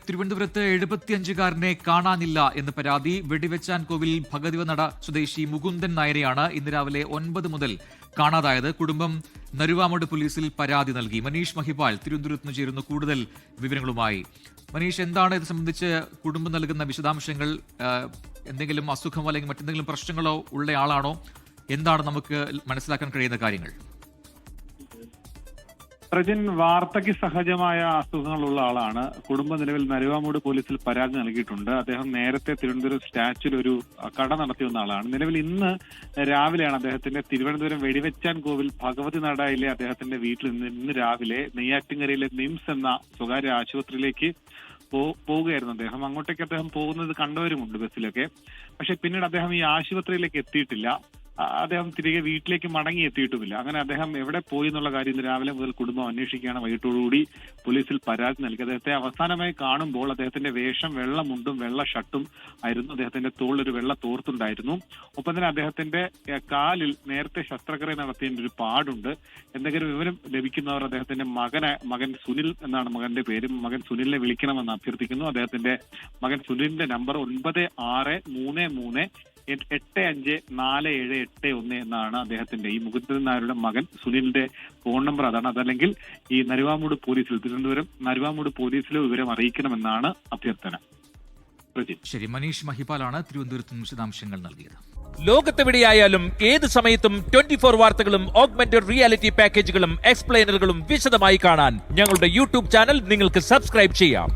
തിരുവനന്തപുരത്ത് 75-കാരനെ കാണാനില്ല എന്ന് പരാതി. വെടിവെച്ചാൻ കോവിൽ ഭഗവതിനട സ്വദേശി മുകുന്ദൻ നായരെയാണ് ഇന്ന് രാവിലെ 9 മുതൽ കാണാതായത്. കുടുംബം നരുവാമൂട് പോലീസിൽ പരാതി നൽകി. മനീഷ് മഹിപാൽ തിരുവനന്തപുരത്ത് നിന്ന് ചേരുന്നു കൂടുതൽ വിവരങ്ങളുമായി. മനീഷ്, എന്താണ് ഇത് സംബന്ധിച്ച് കുടുംബം നൽകുന്ന വിശദാംശങ്ങൾ? എന്തെങ്കിലും അസുഖമോ അല്ലെങ്കിൽ മറ്റെന്തെങ്കിലും പ്രശ്നങ്ങളോ ഉള്ളയാളാണോ? എന്താണ് നമുക്ക് മനസ്സിലാക്കാൻ കഴിയുന്ന കാര്യങ്ങൾ? പ്രജിൻ വാർദ്ധക്യ സഹജമായ അസുഖങ്ങളുള്ള ആളാണ്. കുടുംബ നിലവിൽ നരുവാമൂട് പോലീസിൽ പരാതി നൽകിയിട്ടുണ്ട്. അദ്ദേഹം നേരത്തെ തിരുവനന്തപുരം സ്റ്റാച്യൂവിൽ ഒരു കട നടത്തിവന്ന ആളാണ്. നിലവിൽ ഇന്ന് രാവിലെയാണ് അദ്ദേഹത്തിന്റെ തിരുവനന്തപുരം വെടിവെച്ചാൻ കോവിൽ ഭഗവതി നടയിലെ അദ്ദേഹത്തിന്റെ വീട്ടിൽ ഇന്ന് രാവിലെ നെയ്യാറ്റിൻകരയിലെ നിംസ് എന്ന സ്വകാര്യ ആശുപത്രിയിലേക്ക് പോവുകയായിരുന്നു അദ്ദേഹം. അങ്ങോട്ടേക്ക് അദ്ദേഹം പോകുന്നത് കണ്ടവരുമുണ്ട് ബസ്സിലൊക്കെ. പക്ഷെ പിന്നീട് അദ്ദേഹം ഈ ആശുപത്രിയിലേക്ക് എത്തിയിട്ടില്ല. അദ്ദേഹം തിരികെ വീട്ടിലേക്ക് മടങ്ങി എത്തിയിട്ടുമില്ല. അങ്ങനെ അദ്ദേഹം എവിടെ പോയി എന്നുള്ള കാര്യം ഇന്ന് രാവിലെ മുതൽ കുടുംബം അന്വേഷിക്കുകയാണ്. വൈകിട്ടോടുകൂടി പോലീസിൽ പരാതി നൽകി. അദ്ദേഹത്തെ അവസാനമായി കാണുമ്പോൾ അദ്ദേഹത്തിന്റെ വേഷം വെള്ള മുണ്ടും വെള്ള ഷർട്ടും ആയിരുന്നു. അദ്ദേഹത്തിന്റെ തോളിലൊരു വെള്ള തോർത്തുണ്ടായിരുന്നു. ഒപ്പം തന്നെ അദ്ദേഹത്തിന്റെ കാലിൽ നേരത്തെ ശസ്ത്രക്രിയ നടത്തിയതിന്റെ ഒരു പാടുണ്ട്. എന്തെങ്കിലും വിവരം ലഭിക്കുന്നവർ അദ്ദേഹത്തിന്റെ മകൻ സുനിൽ എന്നാണ് മകന്റെ പേര്. മകൻ സുനിലിനെ വിളിക്കണമെന്ന് അഭ്യർത്ഥിക്കുന്നു. അദ്ദേഹത്തിന്റെ മകൻ സുനിലിന്റെ നമ്പർ 9333854781 എന്നാണ് അദ്ദേഹത്തിന്റെ ഈ മുകുന്ദൻ നായരുടെ മകൻ സുനിലിന്റെ ഫോൺ നമ്പർ അതാണ്. അതല്ലെങ്കിൽ ഈ നരുവാമൂട് പോലീസിൽ തിരുവനന്തപുരം നരുവാമൂട് പോലീസിലെ വിവരം അറിയിക്കണമെന്നാണ് അഭ്യർത്ഥന. ശരി, മനീഷ് മഹിപാലാണ് തിരുവനന്തപുരത്ത് വിശദാംശങ്ങൾ നൽകിയത്. ലോകത്തെവിടെയായാലും ഏത് സമയത്തും 24 വാർത്തകളും ഓഗ്മെന്റഡ് റിയാലിറ്റി പാക്കേജുകളും എക്സ്പ്ലെയിനറുകളും വിശദമായി കാണാൻ ഞങ്ങളുടെ യൂട്യൂബ് ചാനൽ നിങ്ങൾക്ക് സബ്സ്ക്രൈബ് ചെയ്യാം.